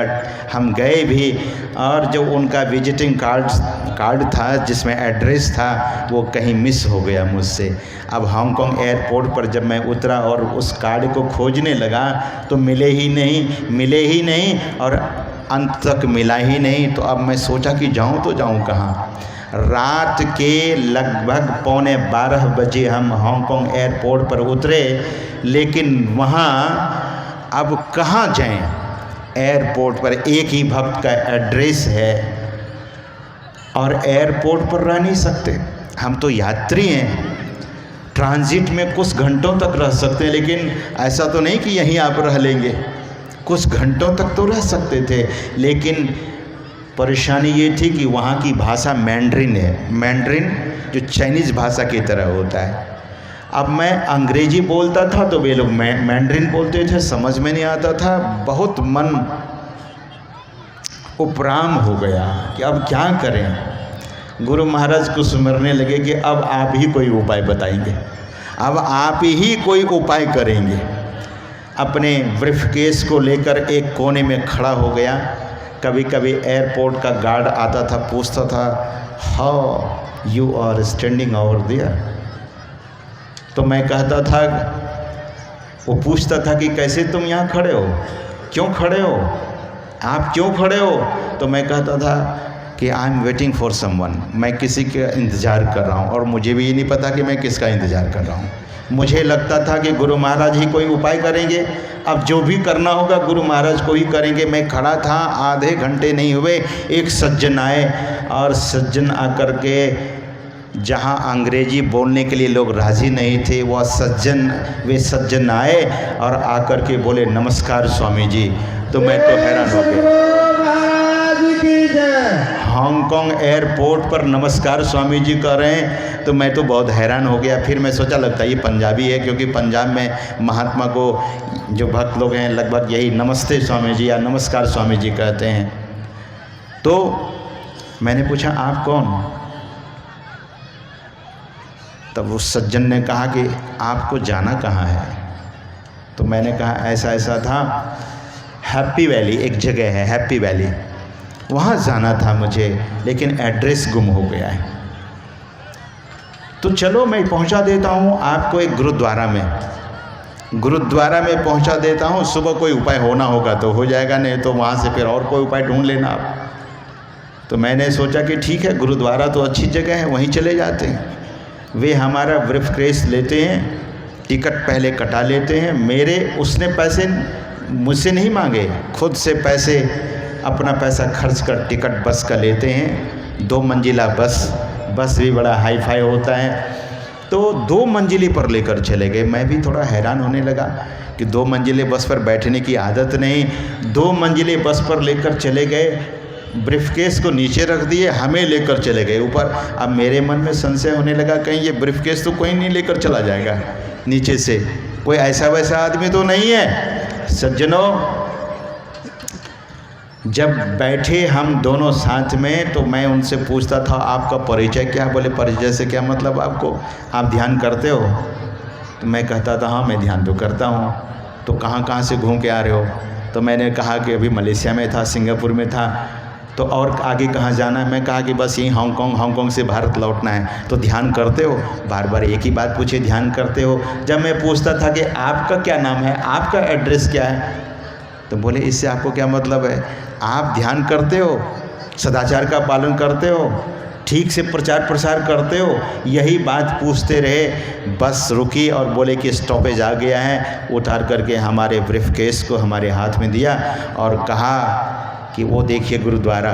हम गए भी, और जो उनका विजिटिंग कार्ड था जिसमें एड्रेस था, वो कहीं मिस हो गया मुझसे। अब हांगकांग एयरपोर्ट पर जब मैं उतरा और उस कार्ड को खोजने लगा तो मिले ही नहीं और अंत तक मिला ही नहीं। तो अब मैं सोचा कि जाऊं तो जाऊं कहाँ। रात के लगभग 11:15 बजे हम हांगकांग एयरपोर्ट पर उतरे, लेकिन वहाँ अब कहाँ जाएं? एयरपोर्ट पर एक ही भक्त का एड्रेस है और एयरपोर्ट पर रह नहीं सकते। हम तो यात्री हैं, ट्रांजिट में कुछ घंटों तक रह सकते हैं, लेकिन ऐसा तो नहीं कि यहीं आप रह लेंगे। कुछ घंटों तक तो रह सकते थे, लेकिन परेशानी ये थी कि वहाँ की भाषा मैंड्रिन है। मैंड्रिन जो चाइनीज़ भाषा की तरह होता है। अब मैं अंग्रेजी बोलता था तो वे लोग मैंड्रिन बोलते थे, समझ में नहीं आता था। बहुत मन उपराम हो गया कि अब क्या करें। गुरु महाराज को सुमरने लगे कि अब आप ही कोई उपाय बताएंगे, अब आप ही कोई उपाय करेंगे। अपने ब्रीफकेस को लेकर एक कोने में खड़ा हो गया। कभी कभी एयरपोर्ट का गार्ड आता था, पूछता था, how you are standing over there. तो मैं कहता था, वो पूछता था कि कैसे तुम यहाँ खड़े हो, क्यों खड़े हो, आप क्यों खड़े हो? तो मैं कहता था कि I am waiting for someone, मैं किसी का इंतज़ार कर रहा हूँ, और मुझे भी ये नहीं पता कि मैं किसका इंतज़ार कर रहा हूँ। मुझे लगता था कि गुरु महाराज ही कोई उपाय करेंगे, अब जो भी करना होगा गुरु महाराज को ही करेंगे। मैं खड़ा था, आधे घंटे नहीं हुए, एक सज्जन आए, और सज्जन आकर के जहाँ अंग्रेजी बोलने के लिए लोग राज़ी नहीं थे, वे सज्जन आए और आकर के बोले, नमस्कार स्वामी जी। तो मैं तो हैरान हो गया। हांगकांग एयरपोर्ट पर नमस्कार स्वामी जी कर रहे हैं, तो मैं तो बहुत हैरान हो गया। फिर मैं सोचा लगता है ये पंजाबी है, क्योंकि पंजाब में महात्मा को जो भक्त लोग हैं लगभग यही नमस्ते स्वामी जी या नमस्कार स्वामी जी कहते हैं। तो मैंने पूछा, आप कौन? तब उस सज्जन ने कहा कि आपको जाना कहाँ है? तो मैंने कहा ऐसा ऐसा था, हैप्पी वैली एक जगह है, हैप्पी वैली, वहाँ जाना था मुझे, लेकिन एड्रेस गुम हो गया है। तो चलो मैं पहुँचा देता हूँ आपको एक गुरुद्वारा में पहुँचा देता हूँ। सुबह कोई उपाय होना होगा तो हो जाएगा, नहीं तो वहाँ से फिर और कोई उपाय ढूंढ लेना आप। तो मैंने सोचा कि ठीक है, गुरुद्वारा तो अच्छी जगह है, वहीं चले जाते हैं। वे हमारा ब्रीफकेस लेते हैं, टिकट पहले कटा लेते हैं। उसने पैसे मुझसे नहीं मांगे, खुद से पैसे, अपना पैसा खर्च कर टिकट बस का लेते हैं। 2 मंजिला बस भी बड़ा हाई फाई होता है, तो 2 मंजिली पर लेकर चले गए। मैं भी थोड़ा हैरान होने लगा कि 2 मंजिले बस पर बैठने की आदत नहीं। 2 मंजिले बस पर लेकर चले गए, ब्रीफकेस को नीचे रख दिए, हमें लेकर चले गए ऊपर। अब मेरे मन में संशय होने लगा, कहीं ये ब्रीफकेस तो कोई नहीं लेकर चला जाएगा नीचे से, कोई ऐसा वैसा आदमी तो नहीं है। सज्जनों, जब बैठे हम दोनों साथ में, तो मैं उनसे पूछता था, आपका परिचय क्या? बोले, परिचय से क्या मतलब आपको, आप ध्यान करते हो? तो मैं कहता था, हाँ मैं ध्यान तो करता हूँ। तो कहाँ से घूम के आ रहे हो? तो मैंने कहा कि अभी मलेशिया में था, सिंगापुर में था। तो और आगे कहाँ जाना है? मैं कहा कि बस यहीं हांगकांग से भारत लौटना है। तो ध्यान करते हो? बार बार एक ही बात पूछे, ध्यान करते हो? जब मैं पूछता था कि आपका क्या नाम है, आपका एड्रेस क्या है, तो बोले इससे आपको क्या मतलब है? आप ध्यान करते हो, सदाचार का पालन करते हो, ठीक से प्रचार प्रसार करते हो? यही बात पूछते रहे। बस रुकी और बोले कि स्टॉपेज आ गया है। उतार करके हमारे ब्रीफकेस को हमारे हाथ में दिया और कहा कि वो देखिए गुरुद्वारा,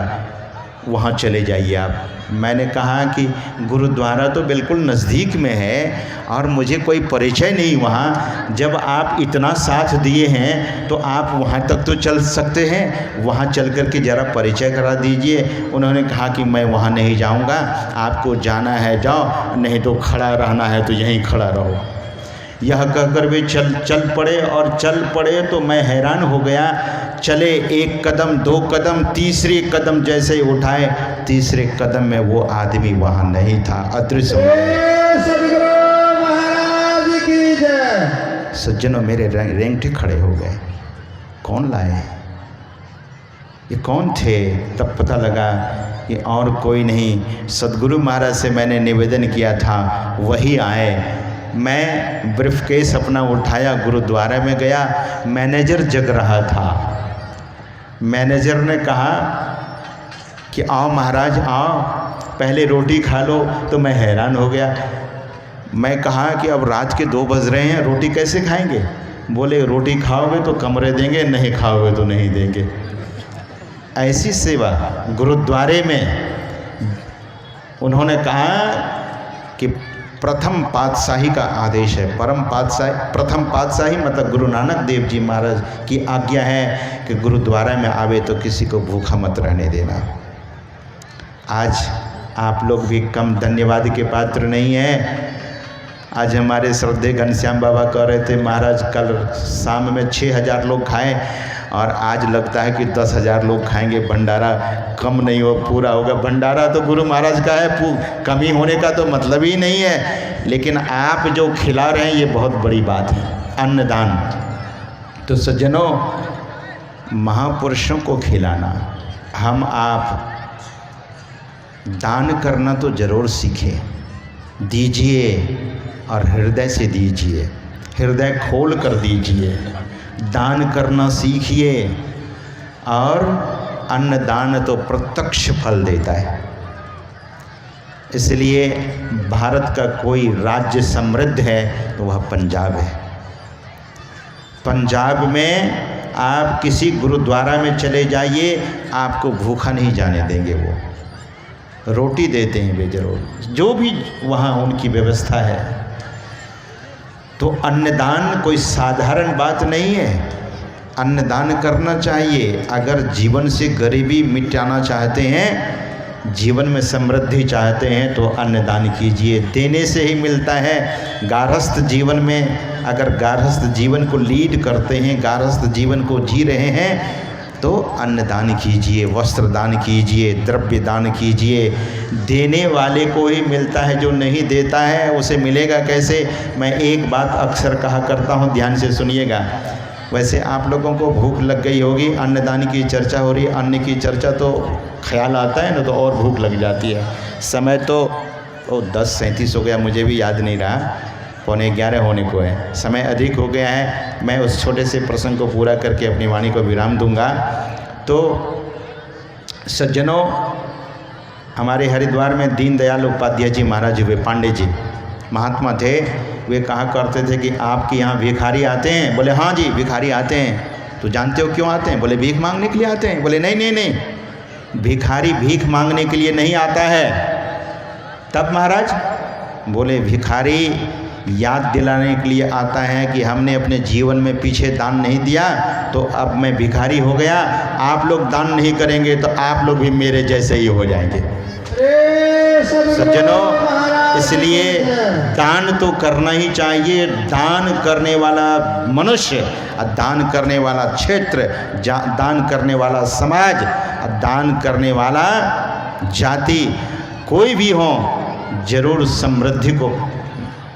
वहाँ चले जाइए आप। मैंने कहा कि गुरुद्वारा तो बिल्कुल नज़दीक में है और मुझे कोई परिचय नहीं वहाँ। जब आप इतना साथ दिए हैं तो आप वहाँ तक तो चल सकते हैं, वहाँ चल कर के ज़रा परिचय करा दीजिए। उन्होंने कहा कि मैं वहाँ नहीं जाऊँगा, आपको जाना है जाओ, नहीं तो खड़ा रहना है तो यहीं खड़ा रहो। यह कहकर वे चल पड़े और चल पड़े तो मैं हैरान हो गया। चले 1 कदम 2 कदम, तीसरे कदम जैसे उठाए, तीसरे कदम में वो आदमी वहाँ नहीं था, अदृश्य हो गया। सदगुरु महाराज की जय। सज्जनों मेरे रेंगटे खड़े हो गए, कौन लाए, ये कौन थे? तब पता लगा कि और कोई नहीं, सदगुरु महाराज से मैंने निवेदन किया था, वही आए। मैं ब्रीफकेस अपना उठाया, गुरुद्वारा में गया। मैनेजर जग रहा था। मैनेजर ने कहा कि आओ महाराज आओ, पहले रोटी खा लो। तो मैं हैरान हो गया। मैं कहा कि अब रात के 2 बज रहे हैं, रोटी कैसे खाएंगे? बोले रोटी खाओगे तो कमरे देंगे, नहीं खाओगे तो नहीं देंगे। ऐसी सेवा गुरुद्वारे में। उन्होंने कहा कि प्रथम पातशाही का आदेश है, प्रथम पातशाही मतलब गुरु नानक देव जी महाराज की आज्ञा है कि गुरुद्वारा में आवे तो किसी को भूखा मत रहने देना। आज आप लोग भी कम धन्यवाद के पात्र नहीं हैं। आज हमारे श्रद्धेय घनश्याम बाबा कह रहे थे महाराज कल शाम में 6000 लोग खाएं और आज लगता है कि 10,000 लोग खाएंगे। भंडारा कम नहीं हो, पूरा होगा। भंडारा तो गुरु महाराज का है, कमी होने का तो मतलब ही नहीं है। लेकिन आप जो खिला रहे हैं ये बहुत बड़ी बात है, अन्नदान। तो सज्जनों, महापुरुषों को खिलाना, हम आप दान करना तो ज़रूर सीखें, दीजिए और हृदय से दीजिए, हृदय खोल कर दीजिए, दान करना सीखिए। और अन्नदान तो प्रत्यक्ष फल देता है। इसलिए भारत का कोई राज्य समृद्ध है तो वह पंजाब है। पंजाब में आप किसी गुरुद्वारा में चले जाइए, आपको भूखा नहीं जाने देंगे। वो रोटी देते हैं वे जरूर, जो भी वहाँ उनकी व्यवस्था है। तो अन्नदान कोई साधारण बात नहीं है, अन्नदान करना चाहिए। अगर जीवन से गरीबी मिटाना चाहते हैं, जीवन में समृद्धि चाहते हैं तो अन्नदान कीजिए, देने से ही मिलता है। गारहस्थ जीवन में अगर गारहस्थ जीवन को लीड करते हैं, गारहस्थ जीवन को जी रहे हैं तो अन्नदान कीजिए, वस्त्र दान कीजिए, द्रव्य दान कीजिए। देने वाले को ही मिलता है, जो नहीं देता है उसे मिलेगा कैसे? मैं एक बात अक्सर कहा करता हूँ, ध्यान से सुनिएगा। वैसे आप लोगों को भूख लग गई होगी, अन्नदान की चर्चा हो रही, अन्न की चर्चा तो ख्याल आता है ना, तो और भूख लग जाती है। समय तो 10:37 हो गया, मुझे भी याद नहीं रहा, 11:15 होने को है, समय अधिक हो गया है। मैं उस छोटे से प्रसंग को पूरा करके अपनी वाणी को विराम दूंगा। तो सज्जनों, हमारे हरिद्वार में दीनदयाल उपाध्याय जी महाराज हुए, पांडे जी महात्मा थे। वे कहा करते थे कि आपके यहाँ भिखारी आते हैं? बोले हाँ जी भिखारी आते हैं। तो जानते हो क्यों आते हैं? बोले भीख मांगने के लिए आते हैं। बोले नहीं नहीं नहीं, भिखारी भीख मांगने के लिए नहीं आता है। तब महाराज? बोले भिखारी याद दिलाने के लिए आता है कि हमने अपने जीवन में पीछे दान नहीं दिया तो अब मैं भिखारी हो गया, आप लोग दान नहीं करेंगे तो आप लोग भी मेरे जैसे ही हो जाएंगे। सज्जनों, इसलिए दान तो करना ही चाहिए। दान करने वाला मनुष्य, दान करने वाला क्षेत्र, दान करने वाला समाज, दान करने वाला जाति, कोई भी हो, जरूर समृद्धि को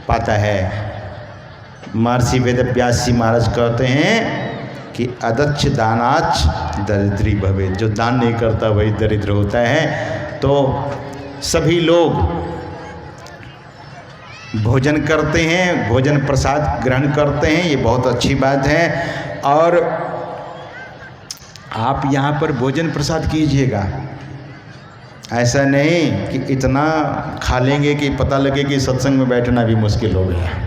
पाता है। महर्षि वेदव्यास जी महाराज कहते हैं कि अदच्छ दानाच दरिद्री भवे, जो दान नहीं करता वही दरिद्र होता है। तो सभी लोग भोजन करते हैं, भोजन प्रसाद ग्रहण करते हैं, ये बहुत अच्छी बात है। और आप यहाँ पर भोजन प्रसाद कीजिएगा, ऐसा नहीं कि इतना खा लेंगे कि पता लगे कि सत्संग में बैठना भी मुश्किल हो गया।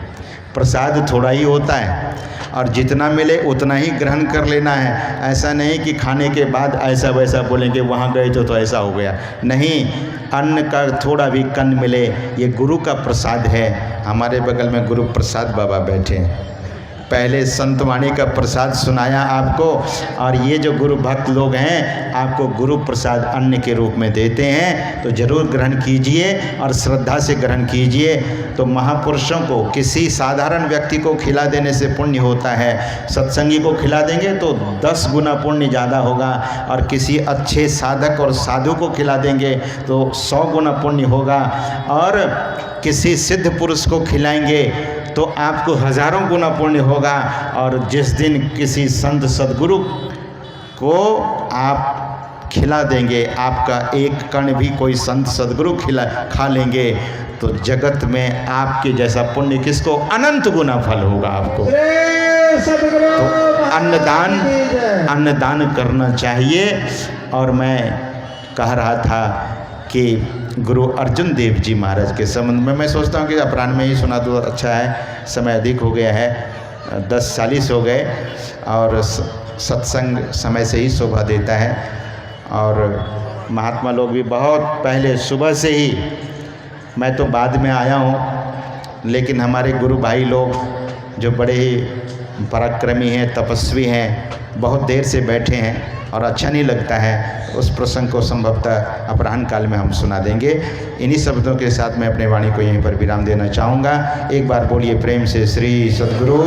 प्रसाद थोड़ा ही होता है और जितना मिले उतना ही ग्रहण कर लेना है। ऐसा नहीं कि खाने के बाद ऐसा वैसा बोलेंगे वहाँ गए तो ऐसा हो गया, नहीं। अन्न का थोड़ा भी कण मिले, ये गुरु का प्रसाद है। हमारे बगल में गुरु प्रसाद बाबा बैठे हैं, पहले संतवाणी का प्रसाद सुनाया आपको, और ये जो गुरु भक्त लोग हैं आपको गुरु प्रसाद अन्न के रूप में देते हैं, तो ज़रूर ग्रहण कीजिए और श्रद्धा से ग्रहण कीजिए। तो महापुरुषों को, किसी साधारण व्यक्ति को खिला देने से पुण्य होता है, सत्संगी को खिला देंगे तो 10 गुना पुण्य ज़्यादा होगा, और किसी अच्छे साधक और साधु को खिला देंगे तो 100 गुना पुण्य होगा, और किसी सिद्ध पुरुष को खिलाएंगे तो आपको हज़ारों गुना पुण्य होगा। और जिस दिन किसी संत सद्गुरु को आप खिला देंगे, आपका एक कण भी कोई संत सद्गुरु खा लेंगे, तो जगत में आपके जैसा पुण्य किसको, अनंत गुना फल होगा आपको। तो अन्नदान करना चाहिए। और मैं कह रहा था कि गुरु अर्जुन देव जी महाराज के संबंध में मैं सोचता हूँ कि अपराह्न में ही सुना तो अच्छा है, समय अधिक हो गया है, 10:40 हो गए, और सत्संग समय से ही शोभा देता है। और महात्मा लोग भी बहुत पहले सुबह से ही, मैं तो बाद में आया हूँ, लेकिन हमारे गुरु भाई लोग जो बड़े ही पराक्रमी हैं, तपस्वी हैं, बहुत देर से बैठे हैं और अच्छा नहीं लगता है। उस प्रसंग को संभवतः अपराह्न काल में हम सुना देंगे। इन्हीं शब्दों के साथ मैं अपने वाणी को यहीं पर विराम देना चाहूँगा। एक बार बोलिए प्रेम से श्री सद्गुरु